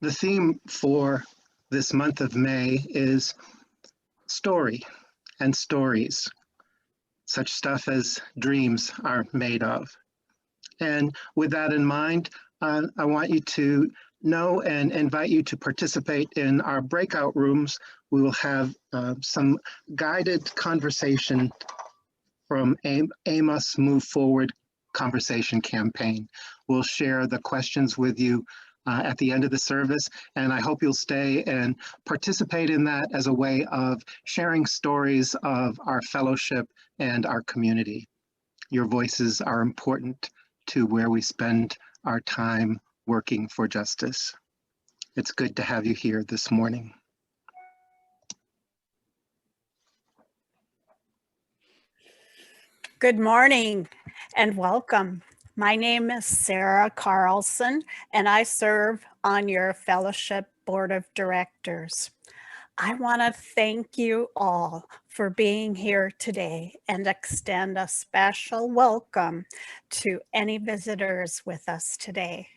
The theme for this month of May is story and stories, such stuff as dreams are made of. And with that in mind, I want you to know and invite you to participate in our breakout rooms. We will have some guided conversation from Amos Move Forward conversation campaign. We'll share the questions with you at the end of the service, and I hope you'll stay and participate in that as a way of sharing stories of our fellowship and our community. Your voices are important to where we spend our time working for justice. It's good to have you here this morning. Good morning and welcome. My name is Sarah Carlson and I serve on your Fellowship Board of Directors. I want to thank you all for being here today and extend a special welcome to any visitors with us today.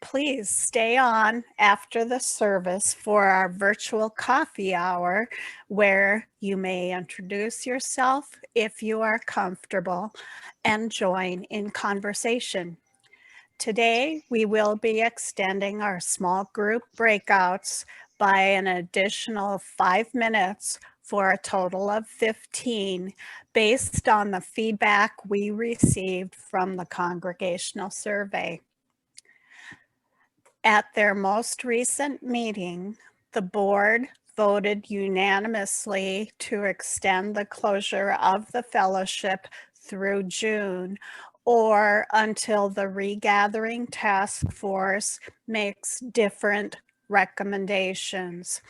Please stay on after the service for our virtual coffee hour, where you may introduce yourself if you are comfortable and join in conversation. Today, we will be extending our small group breakouts by an additional 5 minutes for a total of 15, based on the feedback we received from the congregational survey. At their most recent meeting, the board voted unanimously to extend the closure of the fellowship through June, or until the regathering task force makes different recommendations.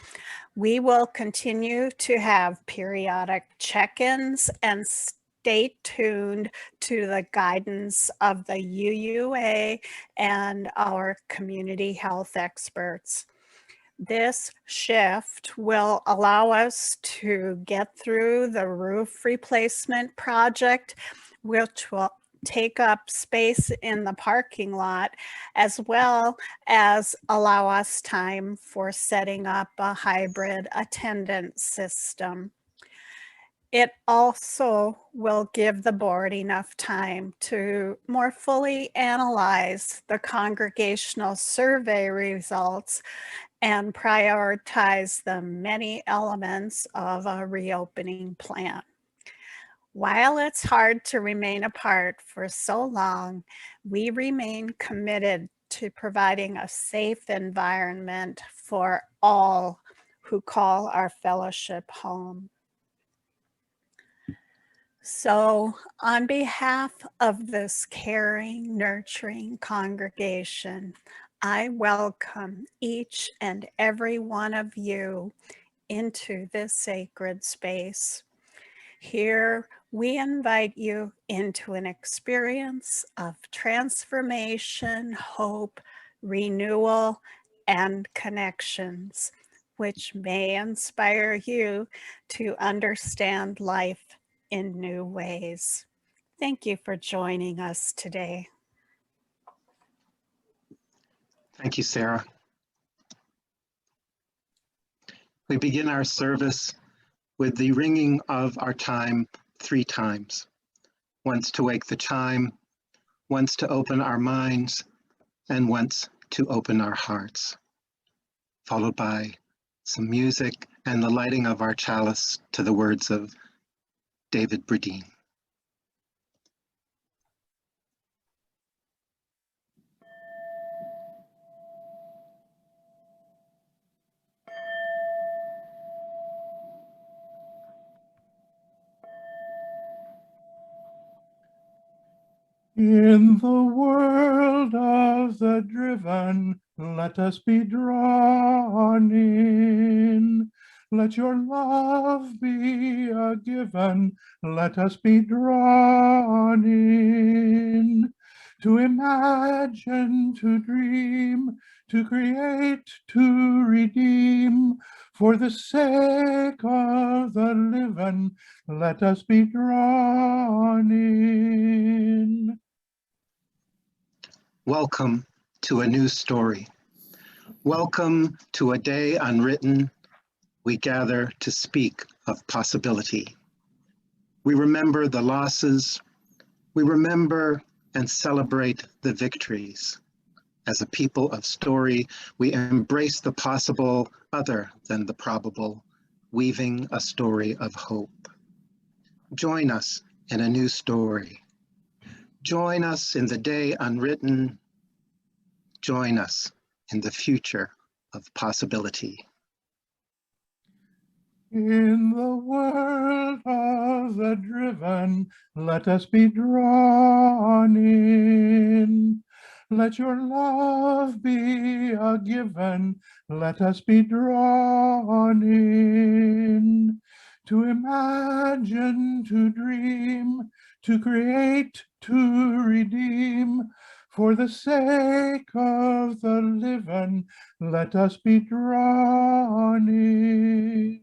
We will continue to have periodic check-ins and stay tuned to the guidance of the UUA and our community health experts. This shift will allow us to get through the roof replacement project, which will take up space in the parking lot, as well as allow us time for setting up a hybrid attendance system. It also will give the board enough time to more fully analyze the congregational survey results and prioritize the many elements of a reopening plan. While it's hard to remain apart for so long, we remain committed to providing a safe environment for all who call our fellowship home. So, on behalf of this caring, nurturing congregation, I welcome each and every one of you into this sacred space. Here, we invite you into an experience of transformation, hope, renewal, and connections, which may inspire you to understand life in new ways. Thank you for joining us today. Thank you, Sarah. We begin our service with the ringing of our chime 3 times. Once to wake the chime, once to open our minds, and once to open our hearts, followed by some music and the lighting of our chalice to the words of David Bradeen. In the world of the driven, let us be drawn in. Let your love be a given, let us be drawn in. To imagine, to dream, to create, to redeem, for the sake of the living, let us be drawn in. Welcome to a new story. Welcome to a day unwritten. We gather to speak of possibility. We remember the losses. We remember and celebrate the victories. As a people of story, we embrace the possible other than the probable, weaving a story of hope. Join us in a new story. Join us in the day unwritten. Join us in the future of possibility. In the world of the driven, let us be drawn in. Let your love be a given, let us be drawn in. To imagine, to dream, to create, to redeem. For the sake of the living, let us be drawn in.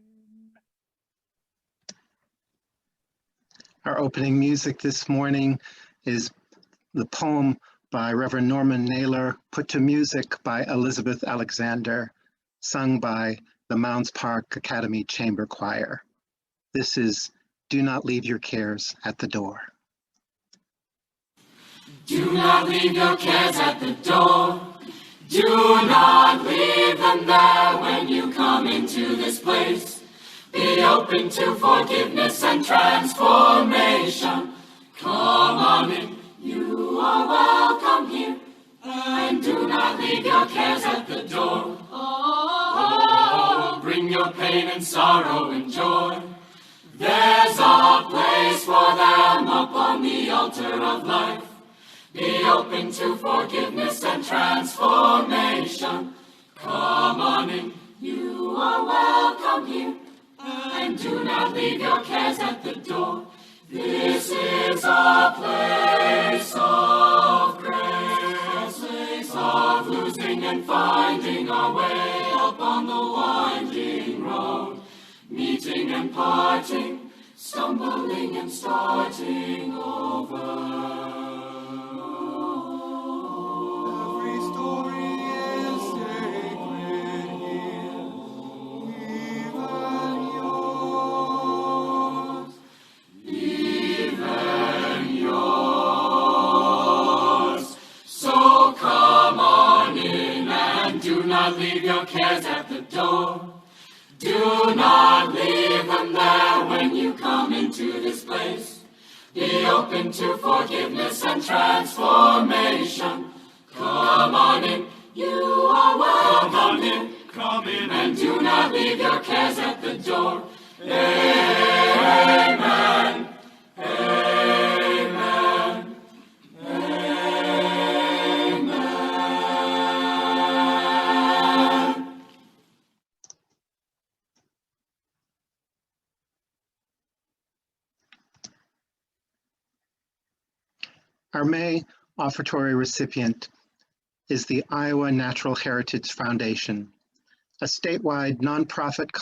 Our opening music this morning is the poem by Reverend Norman Naylor, put to music by Elizabeth Alexander, sung by the Mounds Park Academy Chamber Choir. This is Do Not Leave Your Cares at the Door. Do not leave your cares at the door. Do not leave them there when you come into this place. Be open to forgiveness and transformation. Come on in, you are welcome here. And do not leave your cares at the door. Oh, bring your pain and sorrow and joy. There's a place for them upon the altar of life. Be open to forgiveness and transformation. Come on in, you are welcome here. And do not leave your cares at the door. This is a place of grace, a place of losing and finding our way upon the winding road, meeting and parting, stumbling and starting over. Do not leave your cares at the door. Do not leave them there when you come into this place. Be open to forgiveness and transformation. Come on in, you are welcome. Come in, and do not leave your cares at the door. Amen. Amen. Our May offertory recipient is the Iowa Natural Heritage Foundation, a statewide nonprofit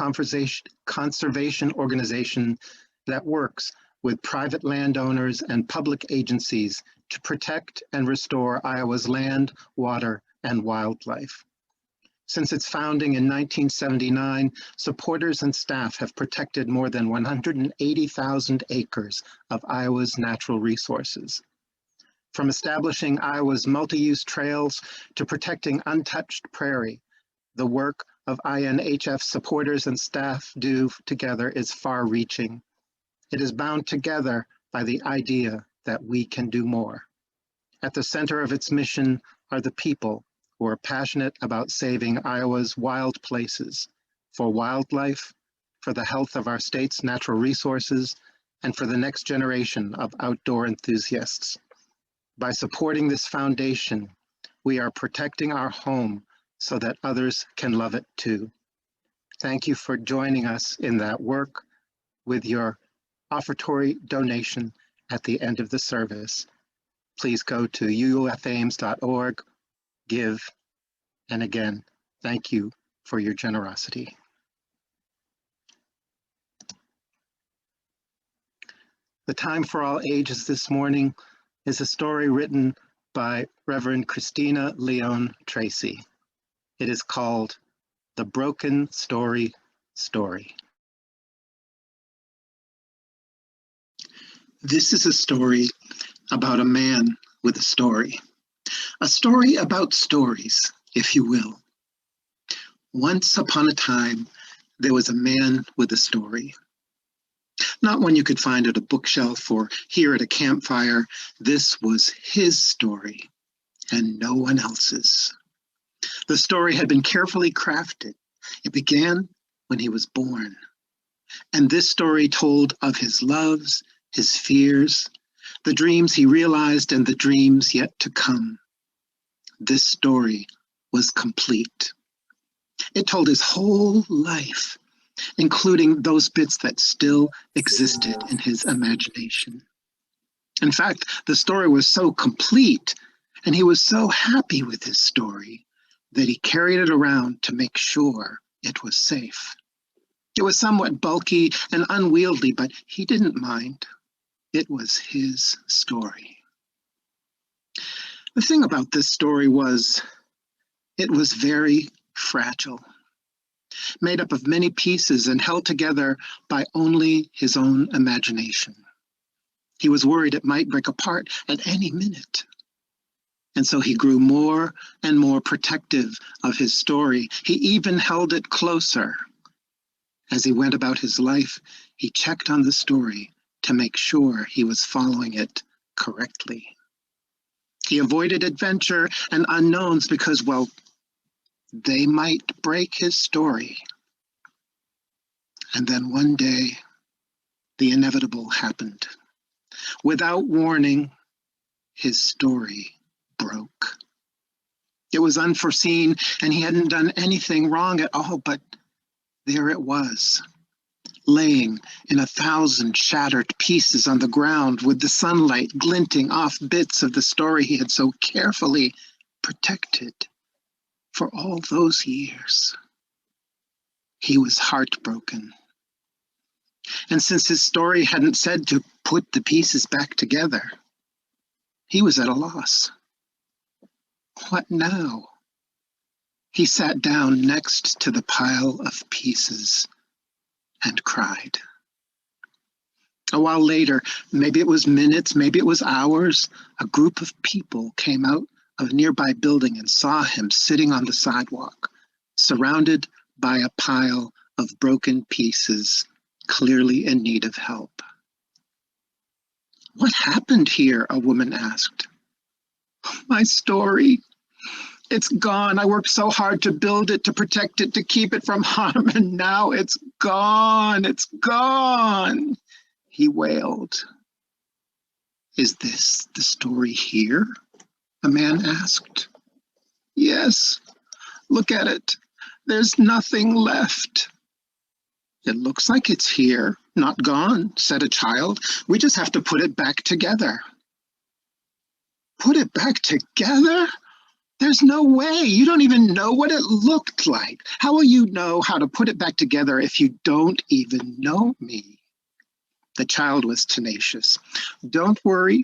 conservation organization that works with private landowners and public agencies to protect and restore Iowa's land, water, and wildlife. Since its founding in 1979, supporters and staff have protected more than 180,000 acres of Iowa's natural resources. From establishing Iowa's multi-use trails to protecting untouched prairie, the work of INHF supporters and staff do together is far-reaching. It is bound together by the idea that we can do more. At the center of its mission are the people who are passionate about saving Iowa's wild places, for wildlife, for the health of our state's natural resources, and for the next generation of outdoor enthusiasts. By supporting this foundation, we are protecting our home so that others can love it too. Thank you for joining us in that work with your offertory donation at the end of the service. Please go to ufames.org, give, and again, thank you for your generosity. The Time for All Ages this morning is a story written by Reverend Christina Leon Tracy. It is called The Broken Story Story. This is a story about a man with a story about stories, if you will. Once upon a time, there was a man with a story. Not one you could find at a bookshelf or hear at a campfire. This was his story and no one else's. The story had been carefully crafted. It began when he was born. And this story told of his loves, his fears, the dreams he realized and the dreams yet to come. This story was complete. It told his whole life, including those bits that still existed in his imagination. In fact, the story was so complete, and he was so happy with his story, that he carried it around to make sure it was safe. It was somewhat bulky and unwieldy, but he didn't mind. It was his story. The thing about this story was, it was very fragile, made up of many pieces and held together by only his own imagination. He was worried it might break apart at any minute. And so he grew more and more protective of his story. He even held it closer. As he went about his life, he checked on the story to make sure he was following it correctly. He avoided adventure and unknowns because, well, they might break his story. And then one day, the inevitable happened. Without warning, his story broke. It was unforeseen, and he hadn't done anything wrong at all, but there it was, laying in 1,000 shattered pieces on the ground with the sunlight glinting off bits of the story he had so carefully protected for all those years. He was heartbroken. And since his story hadn't said to put the pieces back together, he was at a loss. What now? He sat down next to the pile of pieces and cried. A while later, maybe it was minutes, maybe it was hours, a group of people came out of a nearby building and saw him sitting on the sidewalk, surrounded by a pile of broken pieces, clearly in need of help. "What happened here?" a woman asked. "My story. It's gone. I worked so hard to build it, to protect it, to keep it from harm, and now it's gone. It's gone," he wailed. "Is this the story here?" a man asked. "Yes, look at it. There's nothing left." "It looks like it's here, not gone," said a child. "We just have to put it back together." "Put it back together? There's no way. You don't even know what it looked like. How will you know how to put it back together if you don't even know me?" The child was tenacious. "Don't worry.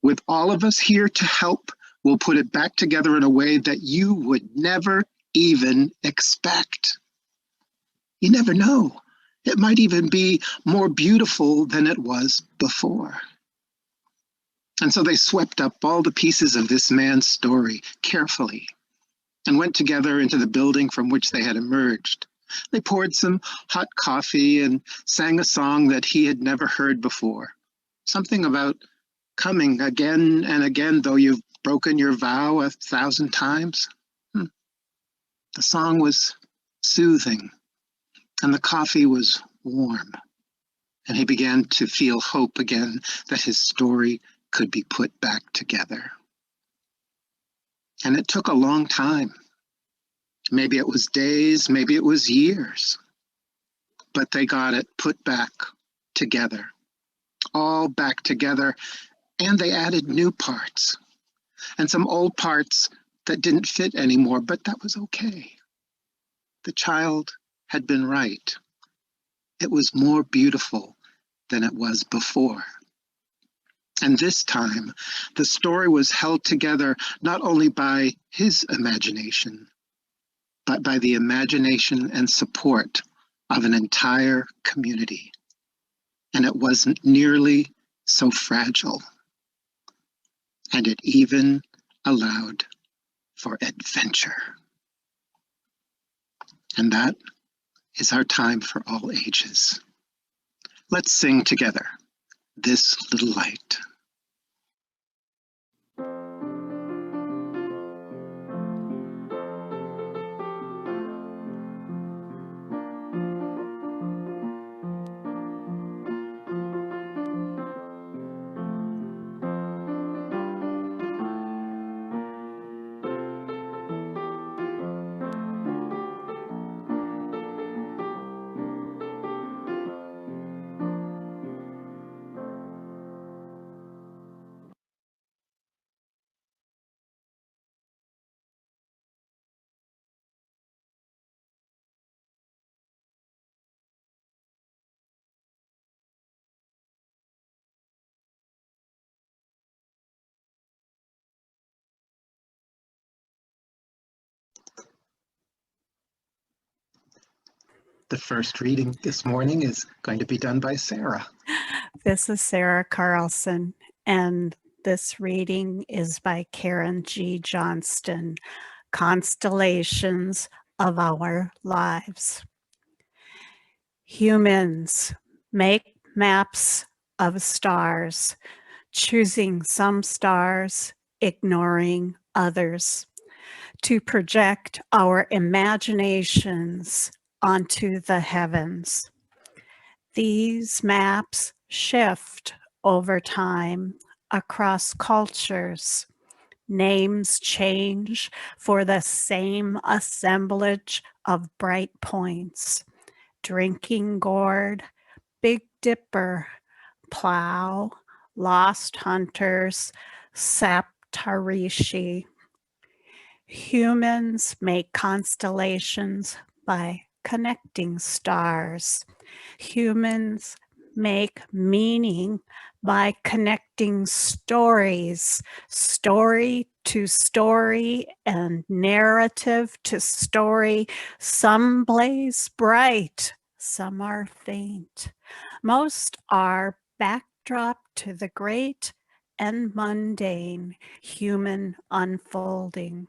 With all of us here to help, we'll put it back together in a way that you would never even expect. You never know. It might even be more beautiful than it was before." And so they swept up all the pieces of this man's story carefully and went together into the building from which they had emerged. They poured some hot coffee and sang a song that he had never heard before. Something about coming again and again, though you've broken your vow 1,000 times. The song was soothing, and the coffee was warm, and he began to feel hope again that his story could be put back together. And it took a long time. Maybe it was days, maybe it was years, but they got it put back together, all back together, and they added new parts and some old parts that didn't fit anymore, but that was okay. The child had been right. It was more beautiful than it was before. And this time, the story was held together not only by his imagination, but by the imagination and support of an entire community. And it wasn't nearly so fragile. And it even allowed for adventure. And that is our time for all ages. Let's sing together, This Little Light. The first reading this morning is going to be done by Sarah. This is Sarah Carlson, and this reading is by Karen G. Johnston, Constellations of Our Lives. Humans make maps of stars, choosing some stars, ignoring others, to project our imaginations onto the heavens. These maps shift over time across cultures. Names change for the same assemblage of bright points. Drinking Gourd, Big Dipper, Plow, Lost Hunters, Saptarishi. Humans make constellations by connecting stars. Humans make meaning by connecting stories, story to story and narrative to story. Some blaze bright, some are faint. Most are backdrop to the great and mundane human unfolding.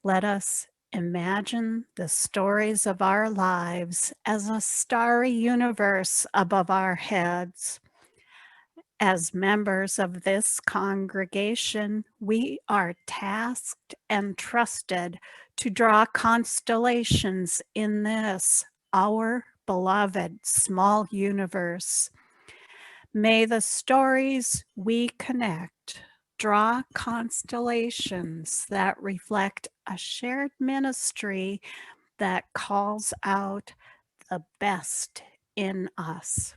Let us imagine the stories of our lives as a starry universe above our heads. As members of this congregation, we are tasked and trusted to draw constellations in this, our beloved small universe. May the stories we connect draw constellations that reflect a shared ministry that calls out the best in us.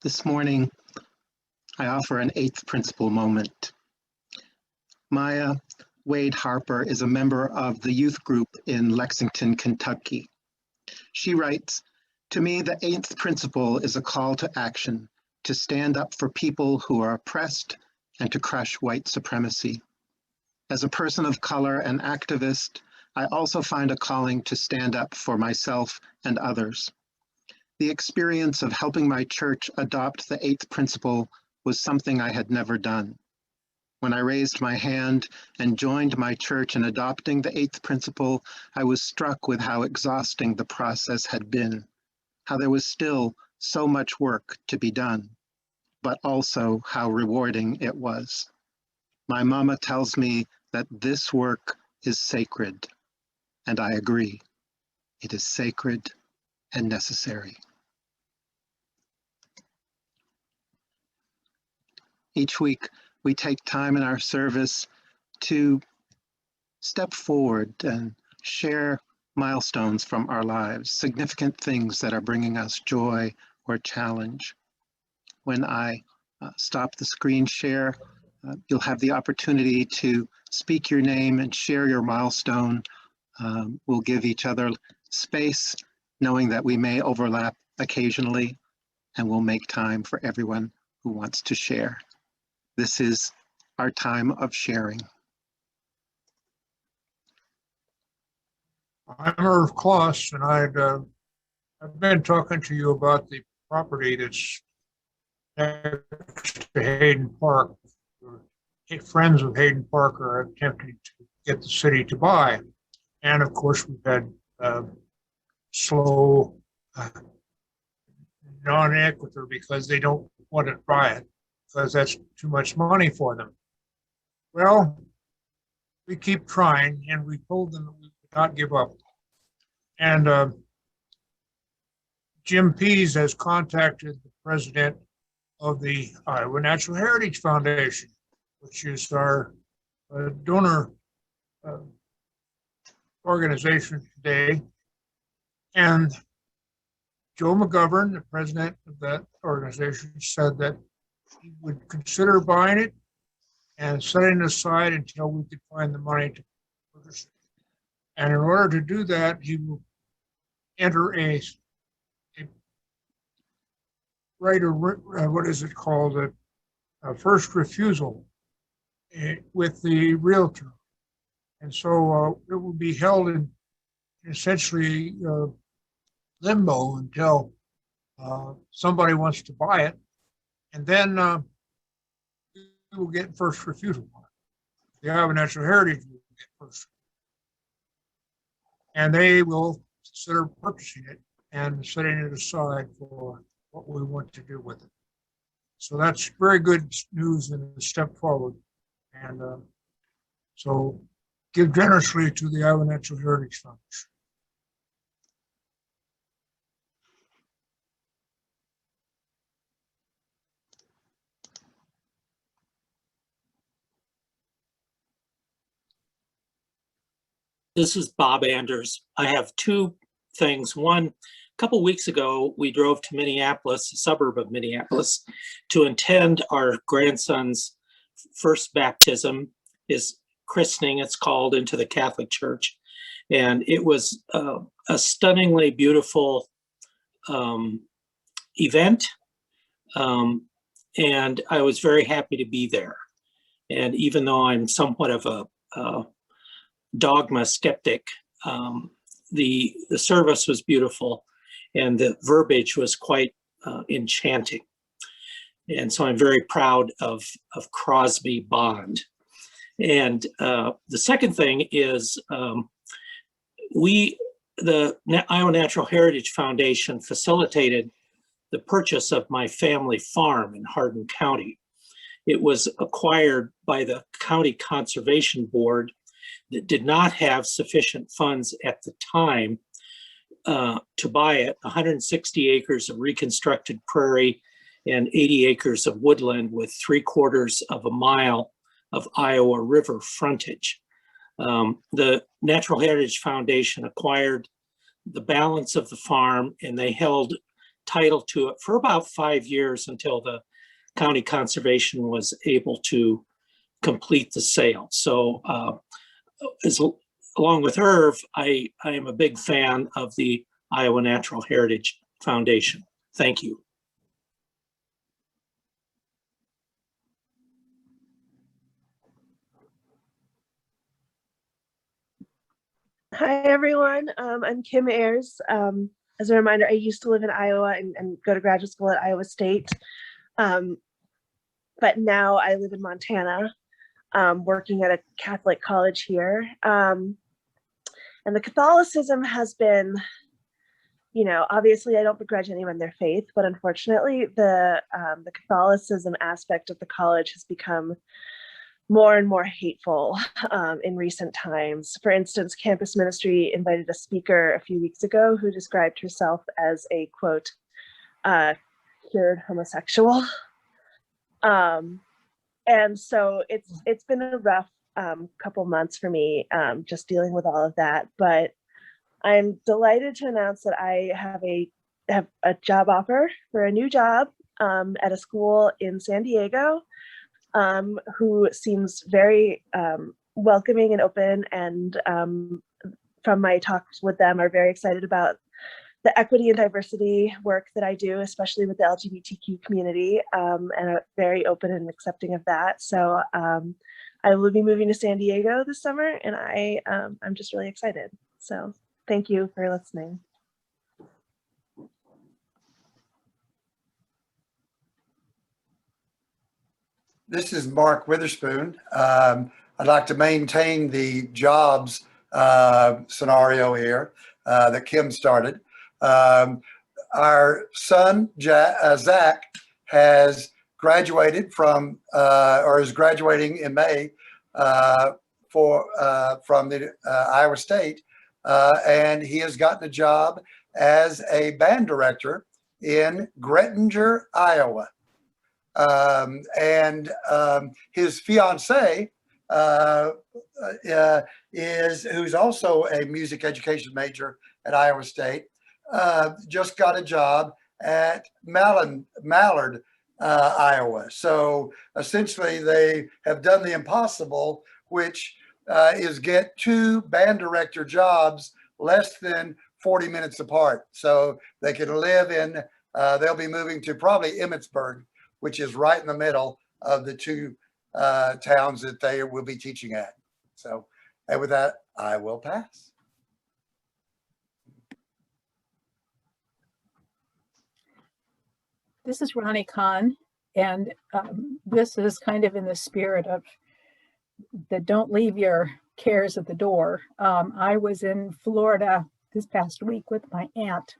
This morning, I offer an eighth principle moment. Maya Wade Harper is a member of the youth group in Lexington, Kentucky. She writes, "To me, the eighth principle is a call to action, to stand up for people who are oppressed and to crush white supremacy. As a person of color and activist, I also find a calling to stand up for myself and others. The experience of helping my church adopt the eighth principle was something I had never done. When I raised my hand and joined my church in adopting the eighth principle, I was struck with how exhausting the process had been, how there was still so much work to be done, but also how rewarding it was. My mama tells me that this work is sacred, and I agree. It is sacred and necessary." Each week, we take time in our service to step forward and share milestones from our lives, significant things that are bringing us joy or challenge. When I stop the screen share, you'll have the opportunity to speak your name and share your milestone. We'll give each other space, knowing that we may overlap occasionally, and we'll make time for everyone who wants to share. This is our time of sharing. I'm Irv Kloss, and I've been talking to you about the property that's next to Hayden Park. Friends of Hayden Park are attempting to get the city to buy. And of course, we've had slow non-equity because they don't want to buy it because that's too much money for them. Well, we keep trying, and we told them that we would not give up. And Jim Pease has contacted the president of the Iowa Natural Heritage Foundation, which is our donor organization today. And Joe McGovern, the president of that organization, said that he would consider buying it and setting it aside until we could find the money to purchase it. And in order to do that, he will enter a right of, what is it called, a first refusal with the realtor. And so it will be held in essentially limbo until somebody wants to buy it. And then we will get first refusal on it. The Iowa Natural Heritage will get first. And they will consider purchasing it and setting it aside for what we want to do with it. So that's very good news and a step forward. And so give generously to the Iowa Natural Heritage Foundation. This is Bob Anders. I have two things. One, a couple weeks ago, we drove to Minneapolis, a suburb of Minneapolis, to attend our grandson's first baptism, his christening, it's called, into the Catholic Church. And it was a stunningly beautiful event. And I was very happy to be there. And even though I'm somewhat of a dogma skeptic, the service was beautiful and the verbiage was quite enchanting. And so I'm very proud of Crosby Bond. And the second thing is the Iowa Natural Heritage Foundation facilitated the purchase of my family farm in Hardin County. It was acquired by the County Conservation Board that did not have sufficient funds at the time to buy it. 160 acres of reconstructed prairie and 80 acres of woodland with 3/4 of a mile of Iowa River frontage. The Natural Heritage Foundation acquired the balance of the farm, and they held title to it for about 5 years until the County Conservation was able to complete the sale. So along with Irv, I am a big fan of the Iowa Natural Heritage Foundation. Thank you. Hi, everyone. I'm Kim Ayers. As a reminder, I used to live in Iowa and go to graduate school at Iowa State. But now I live in Montana, working at a Catholic college here. And the Catholicism has been, obviously I don't begrudge anyone their faith, but unfortunately the Catholicism aspect of the college has become more and more hateful in recent times. For instance, campus ministry invited a speaker a few weeks ago who described herself as a, quote, cured homosexual. And so it's been a rough couple months for me, just dealing with all of that. But I'm delighted to announce that I have a job offer for a new job at a school in San Diego, who seems very welcoming and open, and from my talks with them are very excited about the equity and diversity work that I do, especially with the LGBTQ community, and are very open and accepting of that. So I will be moving to San Diego this summer, and I'm just really excited. So thank you for listening. This is Mark Witherspoon. I'd like to maintain the jobs scenario here that Kim started. Our son, Zach, has graduated from, or is graduating in May from the Iowa State, and he has gotten a job as a band director in Grettinger, Iowa. His fiance who's also a music education major at Iowa State, just got a job at Mallard, Iowa. So essentially they have done the impossible, which is get 2 band director jobs less than 40 minutes apart. So they can live in, they'll be moving to probably Emmitsburg, which is right in the middle of the 2 towns that they will be teaching at. So, and with that, I will pass. This is Ronnie Kahn, and this is kind of in the spirit of the don't leave your cares at the door. I was in Florida this past week with my aunt,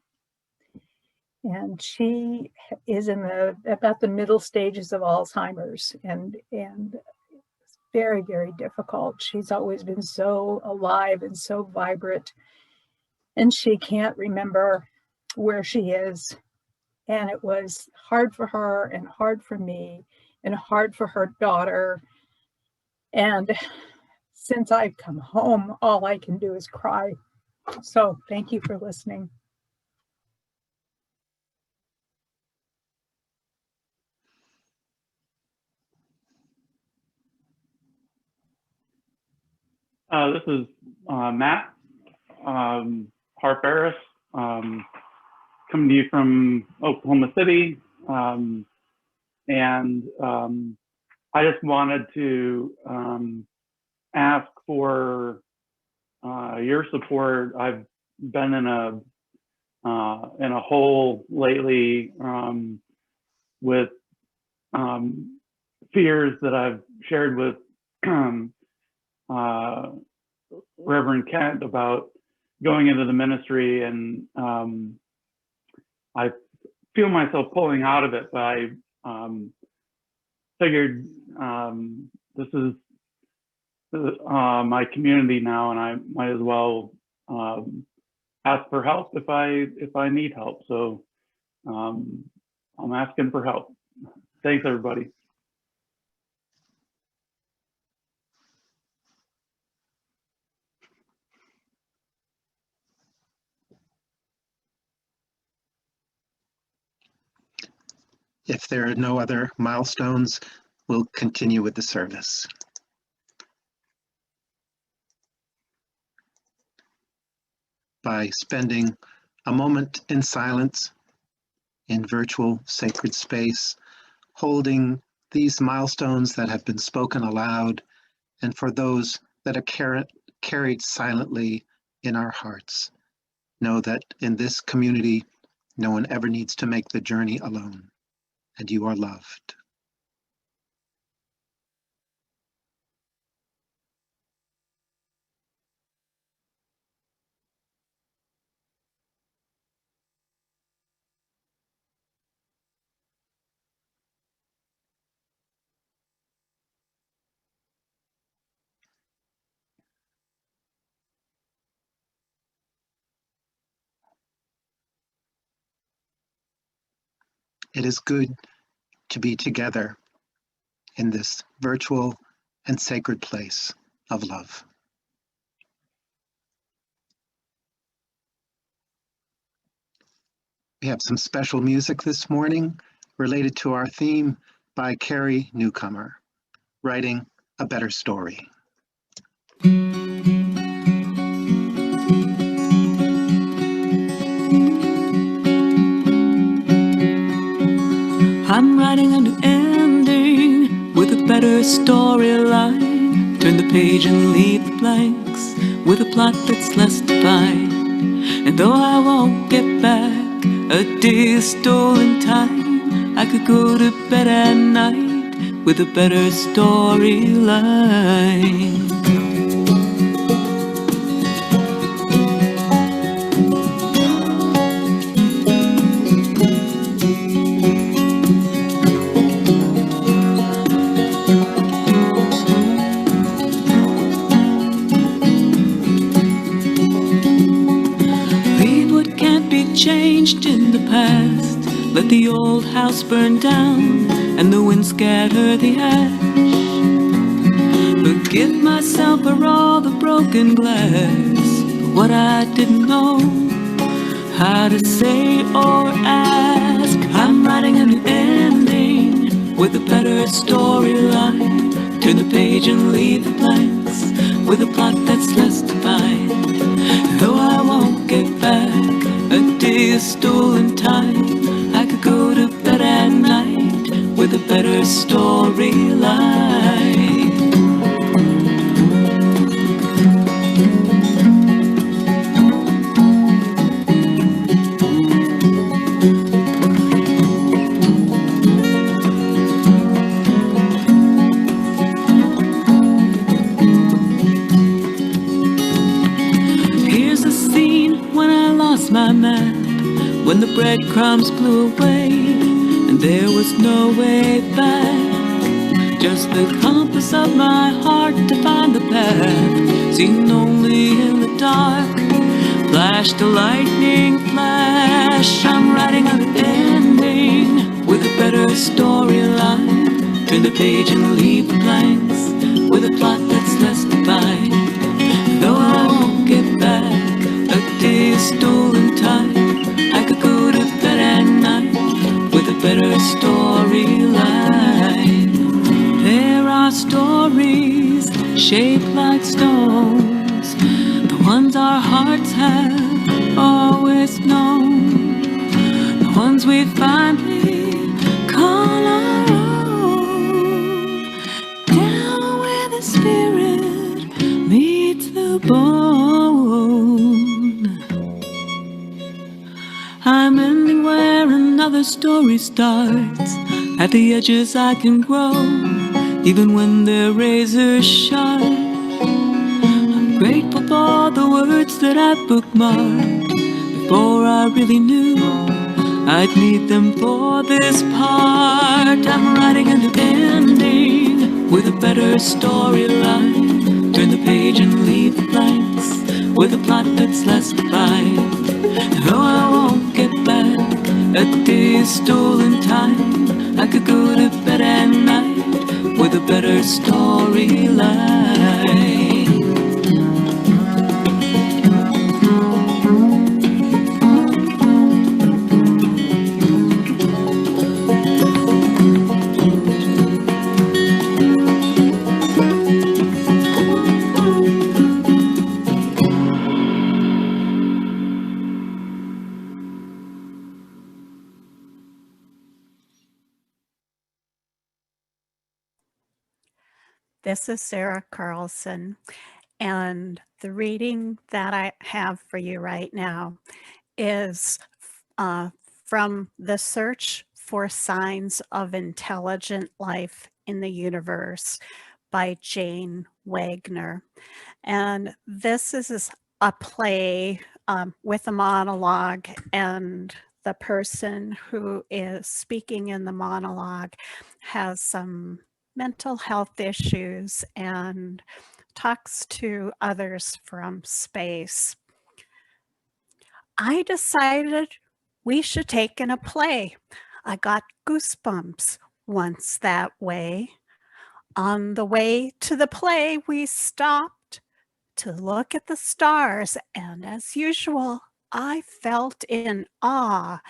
and she is in about the middle stages of Alzheimer's, and it's very, very difficult. She's always been so alive and so vibrant, and she can't remember where she is. And it was hard for her and hard for me and hard for her daughter. And since I've come home, all I can do is cry. So thank you for listening. This is Matt Harparis, coming to you from Oklahoma City. I just wanted to ask for your support. I've been in a hole lately with fears that I've shared with Reverend Kent about going into the ministry, and I feel myself pulling out of it, but I figured this is my community now, and I might as well ask for help if I need help. So I'm asking for help. Thanks, everybody. If there are no other milestones, we'll continue with the service. By spending a moment in silence in virtual sacred space, holding these milestones that have been spoken aloud, and for those that are carried silently in our hearts, know that in this community, no one ever needs to make the journey alone, and you are loved. It is good to be together in this virtual and sacred place of love. We have some special music this morning related to our theme by Carrie Newcomer, Writing a Better Story. I'm writing a new ending with a better storyline. Turn the page and leave the blanks with a plot that's less defined. And though I won't get back a day of stolen time, I could go to bed at night with a better storyline. Changed in the past, let the old house burn down and the wind scatter the ash. Forgive myself for all the broken glass, for what I didn't know how to say or ask. I'm writing a new ending with a better storyline. Turn the page and leave the blanks with a plot that's less defined. Though I won't get back a day of stolen time, I could go to bed at night with a better storyline. Here's a scene when I lost my map, when the breadcrumbs blew away and there was no way back. Just the compass of my heart to find the path, seen only in the dark. Flashed a lightning flash. I'm writing an ending with a better storyline. Turn the page and leave the blanks with a plot that's less defined. Though I won't get back a day of stolen time, I could go to bed at night with a better storyline. There are stories shaped like stones, the ones our hearts have always known, the ones we finally call our own. Down where the spirit meets the bone, I'm ending where another story starts. At the edges I can grow, even when they're razor sharp. I'm grateful for the words that I bookmarked before I really knew I'd need them for this part. I'm writing a new ending with a better storyline. Turn the page and leave the blanks with a plot that's less defined. Though I won't get back a day of stolen time, I could go to bed at night with a better storyline. This is Sarah Carlson, and the reading that I have for you right now is from The Search for Signs of Intelligent Life in the Universe by Jane Wagner. And this is a play with a monologue, and the person who is speaking in the monologue has some mental health issues and talks to others from space. I decided we should take in a play. I got goosebumps once that way. On the way to the play, we stopped to look at the stars, and as usual, I felt in awe.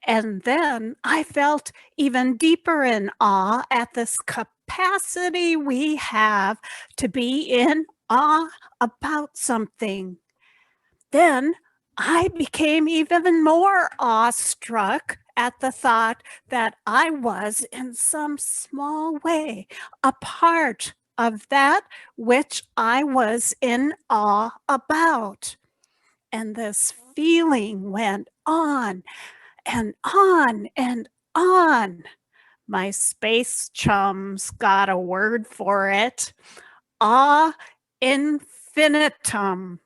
And then I felt even deeper in awe at this capacity we have to be in awe about something. Then I became even more awestruck at the thought that I was in some small way a part of that which I was in awe about. And this feeling went on and on and on. My space chums got a word for it, a infinitum,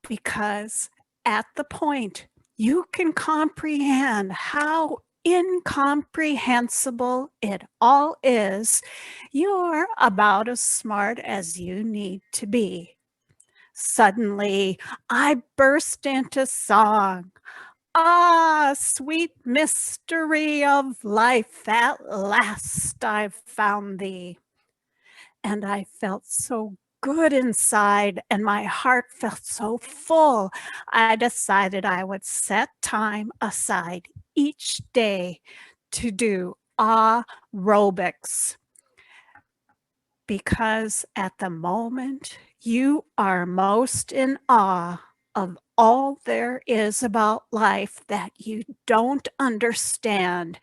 because at the point you can comprehend how incomprehensible it all is, you're about as smart as you need to be. Suddenly, I burst into song. Ah, sweet mystery of life, at last I've found thee. And I felt so good inside, and my heart felt so full. I decided I would set time aside each day to do aerobics. Because at the moment you are most in awe of all there is about life that you don't understand,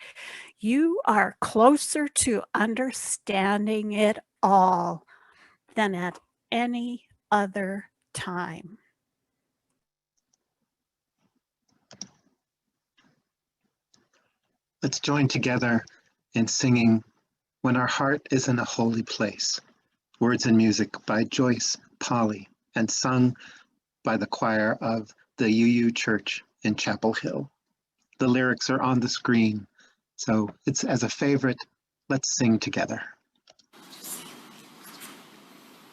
you are closer to understanding it all than at any other time. Let's join together in singing When Our Heart is in a Holy Place. Words and music by Joyce Polly and sung by the choir of the UU Church in Chapel Hill. The lyrics are on the screen, so it's as a favorite. Let's sing together.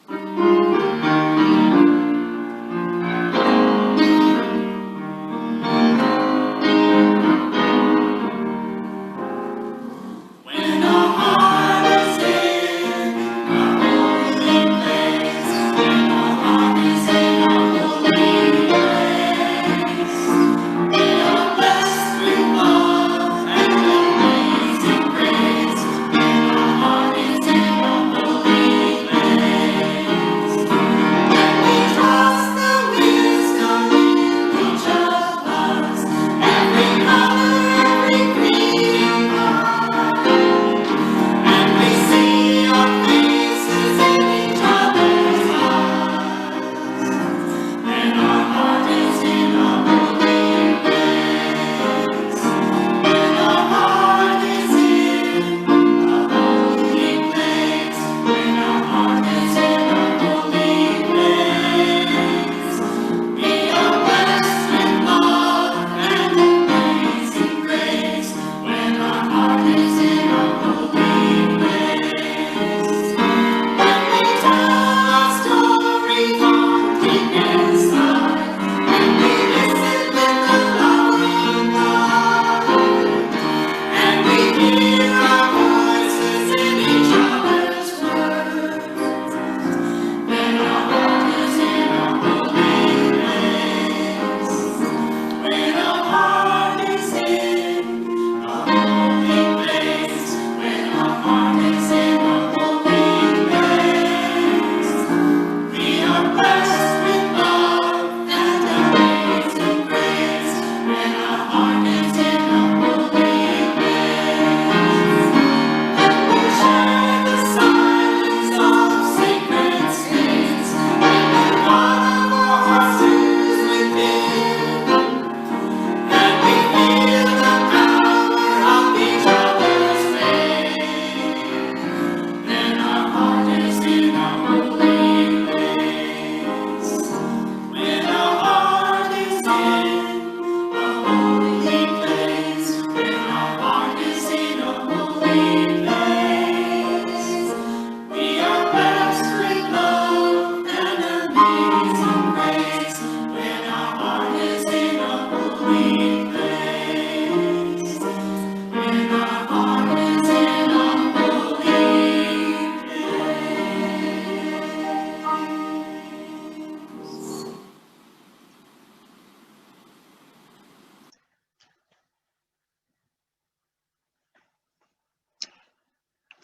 Grace,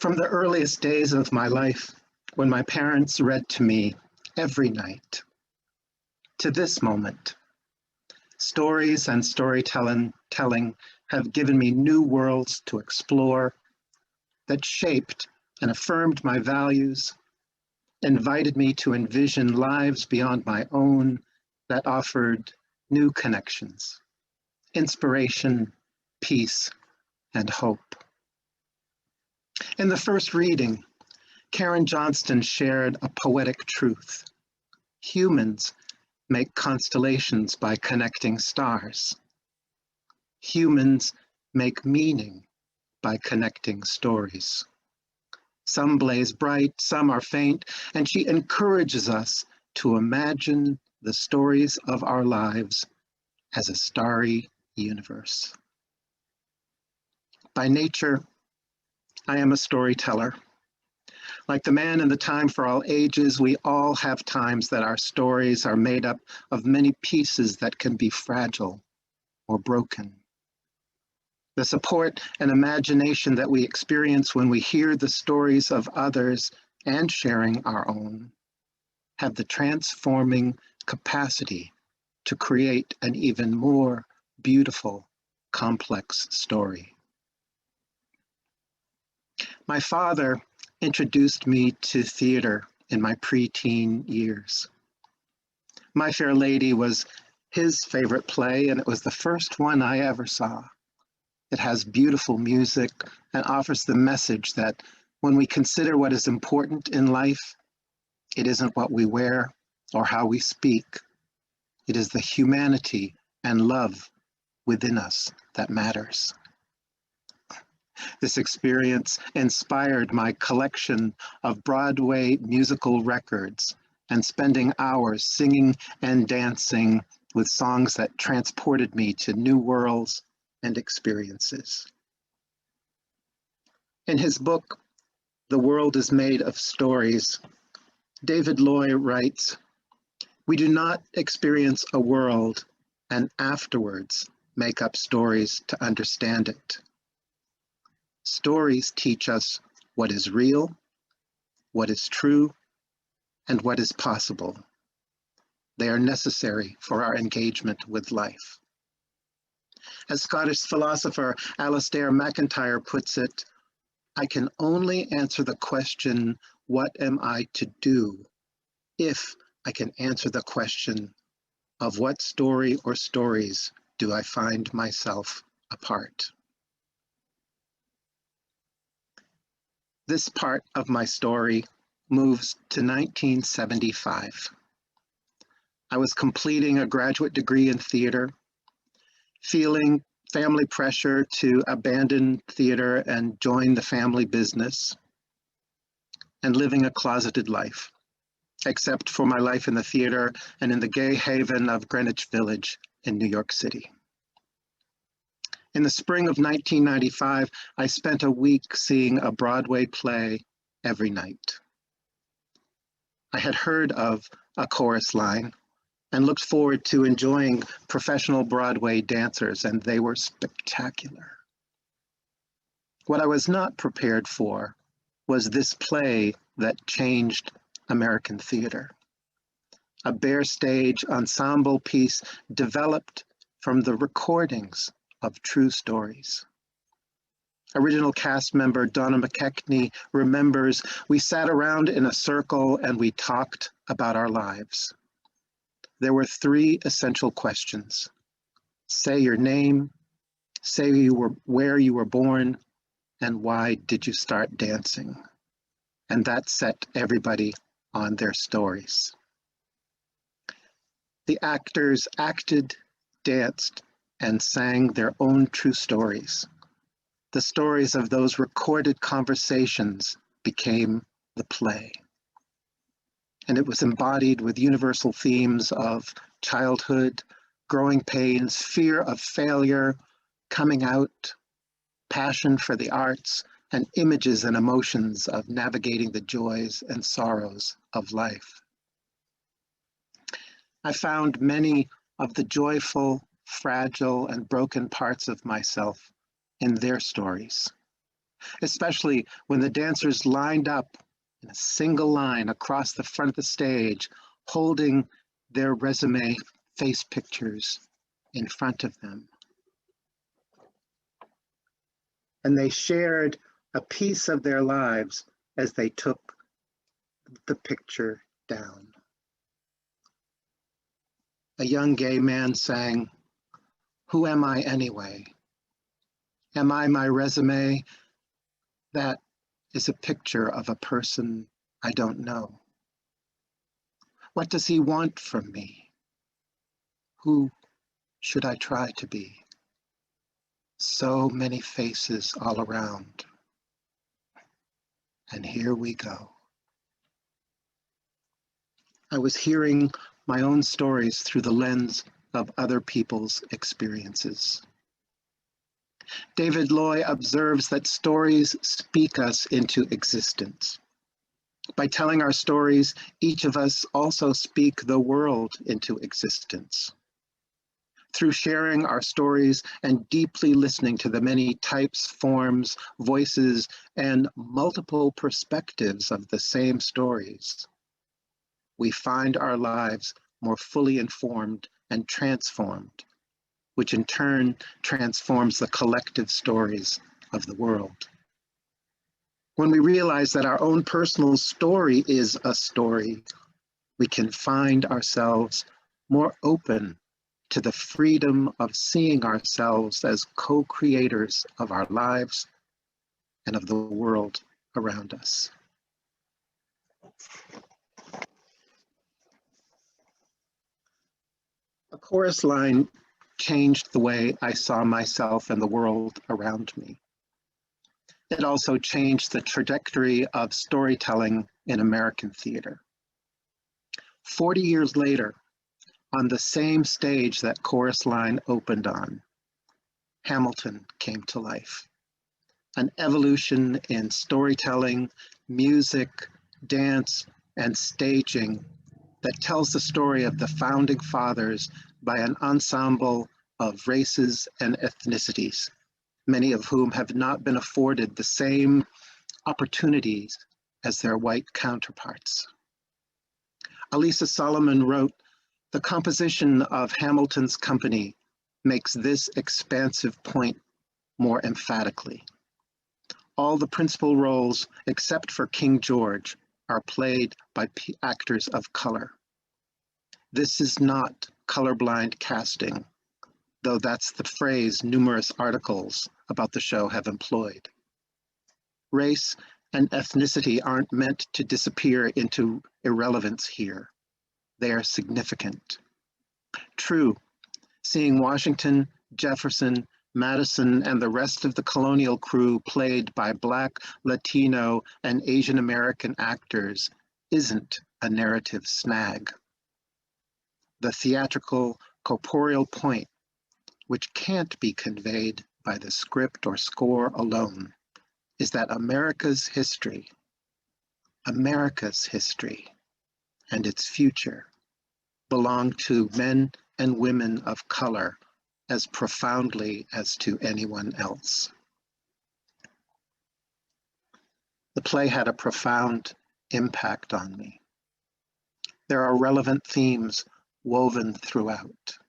From the earliest days of my life, when my parents read to me every night, to this moment, stories and storytelling have given me new worlds to explore that shaped and affirmed my values, invited me to envision lives beyond my own that offered new connections, inspiration, peace, and hope. In the first reading, Karen Johnston shared a poetic truth. Humans make constellations by connecting stars. Humans make meaning by connecting stories. Some blaze bright, some are faint, and she encourages us to imagine the stories of our lives as a starry universe. By nature, I am a storyteller. Like the man in the Time for All Ages, we all have times that our stories are made up of many pieces that can be fragile or broken. The support and imagination that we experience when we hear the stories of others and sharing our own have the transforming capacity to create an even more beautiful, complex story. My father introduced me to theater in my preteen years. My Fair Lady was his favorite play, and it was the first one I ever saw. It has beautiful music and offers the message that when we consider what is important in life, it isn't what we wear or how we speak. It is the humanity and love within us that matters. This experience inspired my collection of Broadway musical records and spending hours singing and dancing with songs that transported me to new worlds and experiences. In his book, The World is Made of Stories, David Loy writes, "We do not experience a world and afterwards make up stories to understand it. Stories teach us what is real, what is true, and what is possible. They are necessary for our engagement with life." As Scottish philosopher Alistair MacIntyre puts it, I can only answer the question, what am I to do, if I can answer the question of what story or stories do I find myself a part. This part of my story moves to 1975. I was completing a graduate degree in theater, feeling family pressure to abandon theater and join the family business, and living a closeted life, except for my life in the theater and in the gay haven of Greenwich Village in New York City. In the spring of 1995, I spent a week seeing a Broadway play every night. I had heard of A Chorus Line and looked forward to enjoying professional Broadway dancers, and they were spectacular. What I was not prepared for was this play that changed American theater. A bare stage ensemble piece developed from the recordings of true stories. Original cast member Donna McKechnie remembers, we sat around in a circle and we talked about our lives. There were 3 essential questions. Say your name, say where you were born, and why did you start dancing? And that set everybody on their stories. The actors acted, danced, and sang their own true stories. The stories of those recorded conversations became the play. And it was embodied with universal themes of childhood, growing pains, fear of failure, coming out, passion for the arts, and images and emotions of navigating the joys and sorrows of life. I found many of the joyful, fragile, and broken parts of myself in their stories. especially when the dancers lined up in a single line across the front of the stage, holding their resume face pictures in front of them. And they shared a piece of their lives as they took the picture down. A young gay man sang, "Who am I anyway? Am I my resume? That is a picture of a person I don't know. What does he want from me? Who should I try to be? So many faces all around. And here we go." I was hearing my own stories through the lens of other people's experiences. David Loy observes that stories speak us into existence. By telling our stories, each of us also speak the world into existence. Through sharing our stories and deeply listening to the many types, forms, voices, and multiple perspectives of the same stories, we find our lives more fully informed and transformed, which in turn transforms the collective stories of the world. When we realize that our own personal story is a story, we can find ourselves more open to the freedom of seeing ourselves as co-creators of our lives and of the world around us. A chorus line changed the way I saw myself and the world around me. It also changed the trajectory of storytelling in American theater. 40 years later, on the same stage that chorus line opened on, Hamilton came to life. An evolution in storytelling, music, dance, and staging that tells the story of the founding fathers by an ensemble of races and ethnicities, many of whom have not been afforded the same opportunities as their white counterparts. Elisa Solomon wrote, "The composition of Hamilton's company makes this expansive point more emphatically. All the principal roles, except for King George, are played by actors of color. This is not colorblind casting, though that's the phrase numerous articles about the show have employed. Race and ethnicity aren't meant to disappear into irrelevance here. They are significant. True, seeing Washington, Jefferson, Madison, and the rest of the colonial crew played by Black, Latino, and Asian American actors isn't a narrative snag. The theatrical, corporeal point, which can't be conveyed by the script or score alone, is that America's history, and its future belong to men and women of color as profoundly as to anyone else." The play had a profound impact on me. There are relevant themes woven throughout.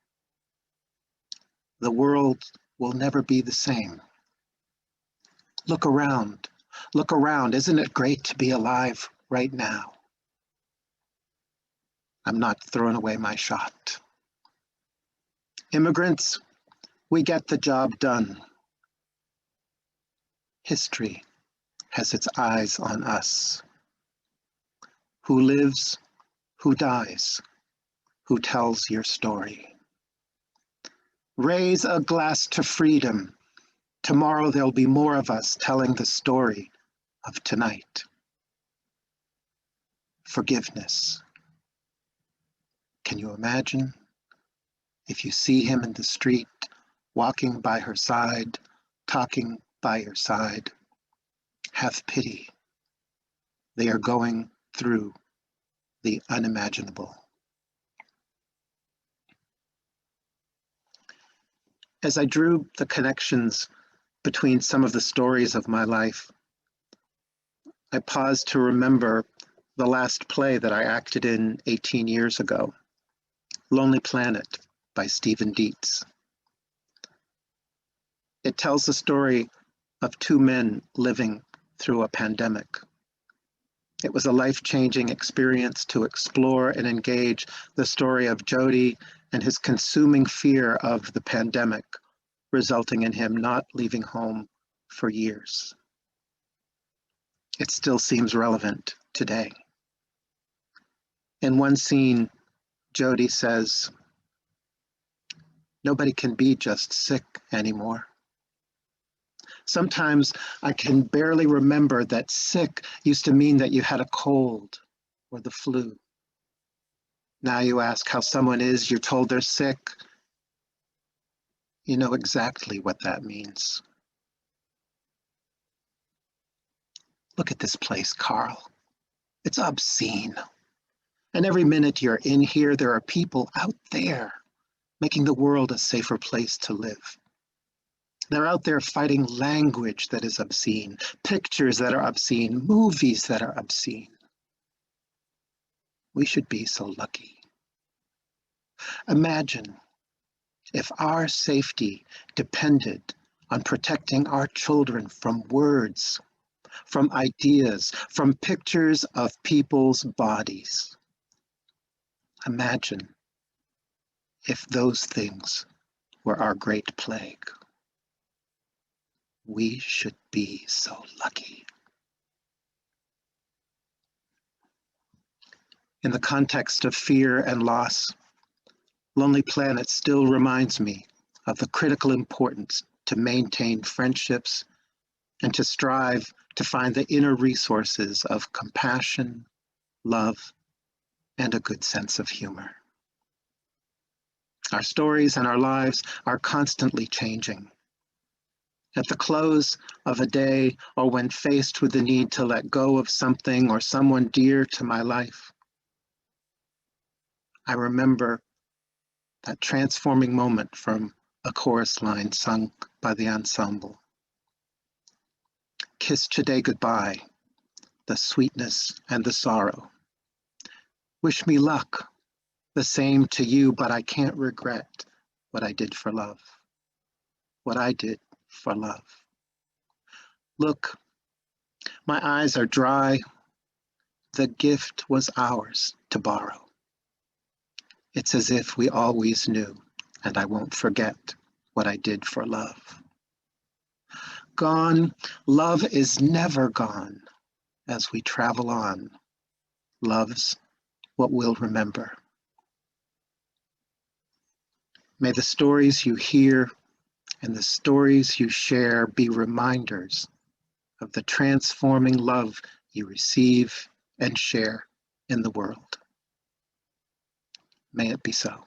The world will never be the same. Look around. Isn't it great to be alive right now? I'm not throwing away my shot. Immigrants, we get the job done. History has its eyes on us. Who lives, who dies, who tells your story? Raise a glass to freedom. Tomorrow there'll be more of us telling the story of tonight. Forgiveness. Can you imagine if you see him in the street, walking by her side, talking by your side? Have pity. They are going through the unimaginable. As I drew the connections between some of the stories of my life, I pause to remember the last play that I acted in 18 years ago, Lonely Planet by Stephen Dietz. It tells the story of two men living through a pandemic. It was a life-changing experience to explore and engage the story of Jody and his consuming fear of the pandemic, resulting in him not leaving home for years. It still seems relevant today. In one scene, Jody says, "Nobody can be just sick anymore. Sometimes I can barely remember that sick used to mean that you had a cold or the flu. Now you ask how someone is, you're told they're sick. You know exactly what that means." Look at this place, Carl. It's obscene. And every minute you're in here, there are people out there making the world a safer place to live. They're out there fighting language that is obscene, pictures that are obscene, movies that are obscene. We should be so lucky. Imagine if our safety depended on protecting our children from words, from ideas, from pictures of people's bodies. Imagine if those things were our great plague. We should be so lucky. In the context of fear and loss, Lonely Planet still reminds me of the critical importance to maintain friendships and to strive to find the inner resources of compassion, love, and a good sense of humor. Our stories and our lives are constantly changing. At the close of a day, or when faced with the need to let go of something or someone dear to my life, I remember that transforming moment from a chorus line sung by the ensemble. Kiss today goodbye, the sweetness and the sorrow. Wish me luck, the same to you, but I can't regret what I did for love. What I did for love. Look, my eyes are dry. The gift was ours to borrow. It's as if we always knew, and I won't forget what I did for love. Gone, love is never gone. As we travel on, love's what we'll remember. May the stories you hear and the stories you share be reminders of the transforming love you receive and share in the world. May it be so.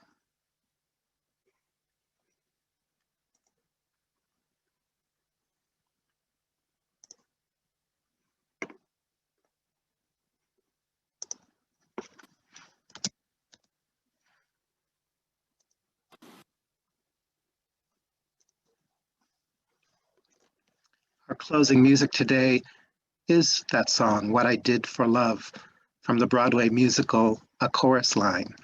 Our closing music today is that song, What I Did for Love, from the Broadway musical, A Chorus Line.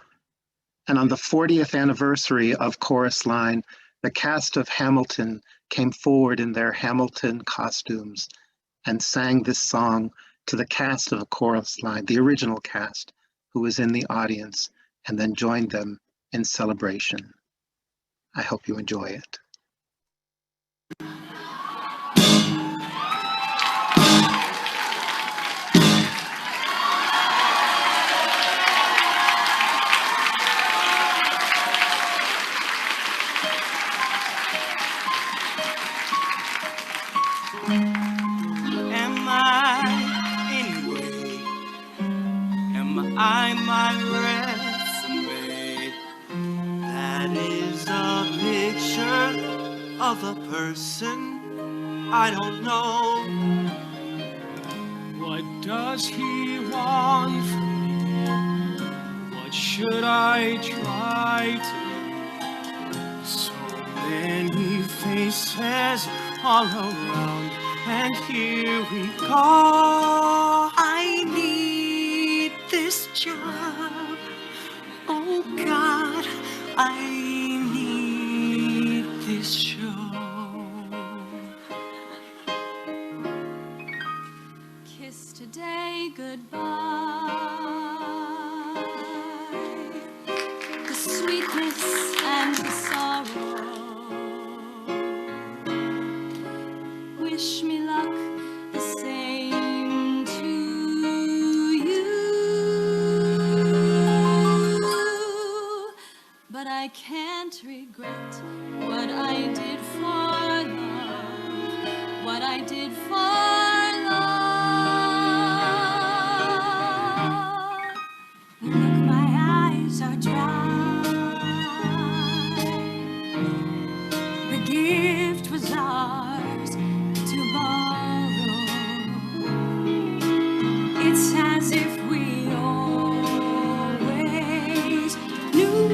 And on the 40th anniversary of Chorus Line, the cast of Hamilton came forward in their Hamilton costumes and sang this song to the cast of A Chorus Line, the original cast, who was in the audience, and then joined them in celebration. I hope you enjoy it. Am I anyway? Am I my resume? That is a picture of a person I don't know. What does he want from me? What should I try to do? So many faces all around, and here we go. I need this job. Oh God, I need this show. Kiss today goodbye. The sweetness and the sorrow. Wish me luck, the same to you. But I can't regret what I did for love, what I did for love. Look, my eyes are dry. The gift was ours to borrow. It's as if we always knew.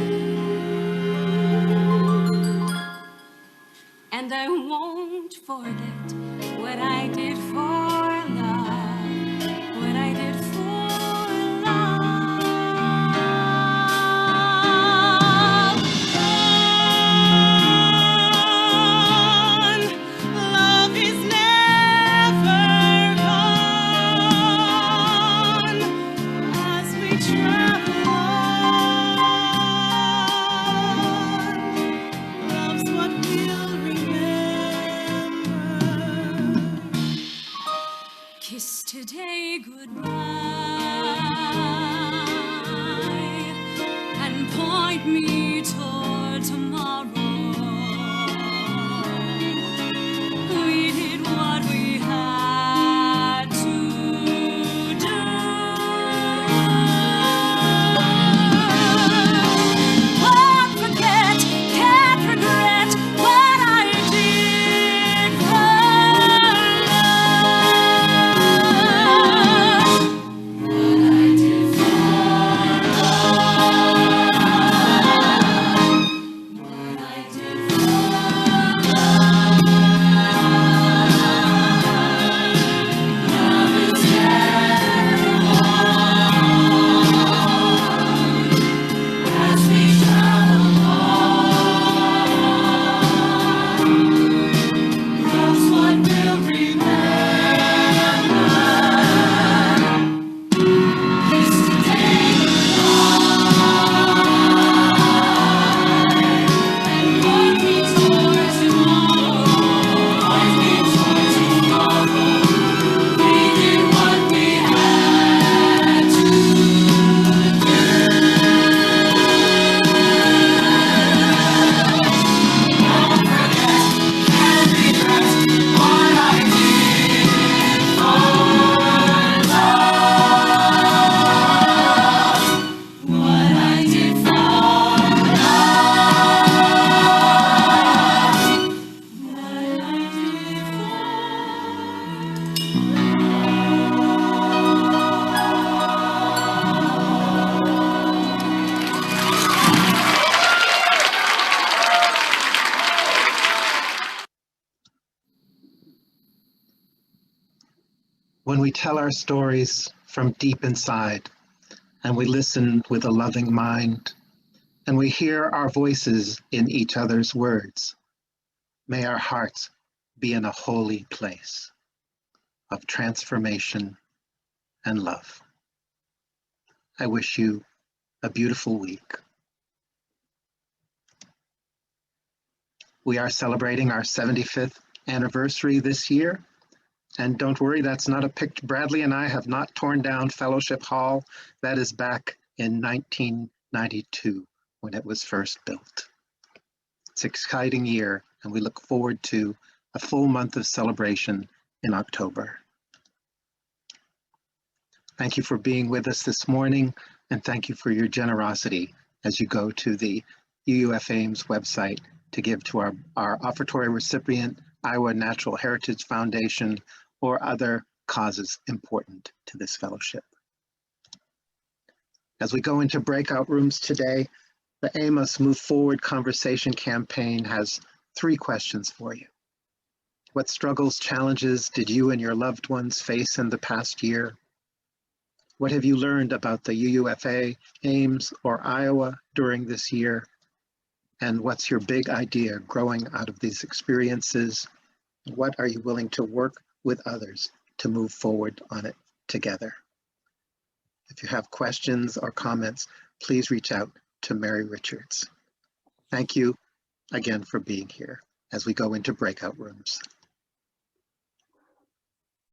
And I won't forget what I did for love, what I did for love. Gone. Love is never gone. As we travel on, love's what we'll remember. Kiss today goodbye and point me toward tomorrow. We did what we had to do. Won't forget, can't regret what I did for love. What I did for love. What I did for love. Love is never gone. As we travel on, love's what we'll remember. Kiss today goodbye and point me towards tomorrow. Point me towards tomorrow. We did what we had to do. Won't forget, can't regret what I did for love. What I did for love. What I did for When we tell our stories from deep inside, and we listen with a loving mind, and we hear our voices in each other's words, may our hearts be in a holy place of transformation and love. I wish you a beautiful week. We are celebrating our 75th anniversary this year. And don't worry, that's not a picture. Bradley and I have not torn down Fellowship Hall. That is back in 1992 when it was first built. It's an exciting year, and we look forward to a full month of celebration in October. Thank you for being with us this morning, and thank you for your generosity as you go to the UUF Ames website to give to our offertory recipient, Iowa Natural Heritage Foundation, or other causes important to this fellowship. As we go into breakout rooms today, the Amos Move Forward conversation campaign has 3 questions for you. What struggles, challenges did you and your loved ones face in the past year? What have you learned about the UUFA, Ames, or Iowa during this year? And what's your big idea growing out of these experiences? What are you willing to work with others to move forward on it together? If you have questions or comments, please reach out to Mary Richards. Thank you again for being here as we go into breakout rooms.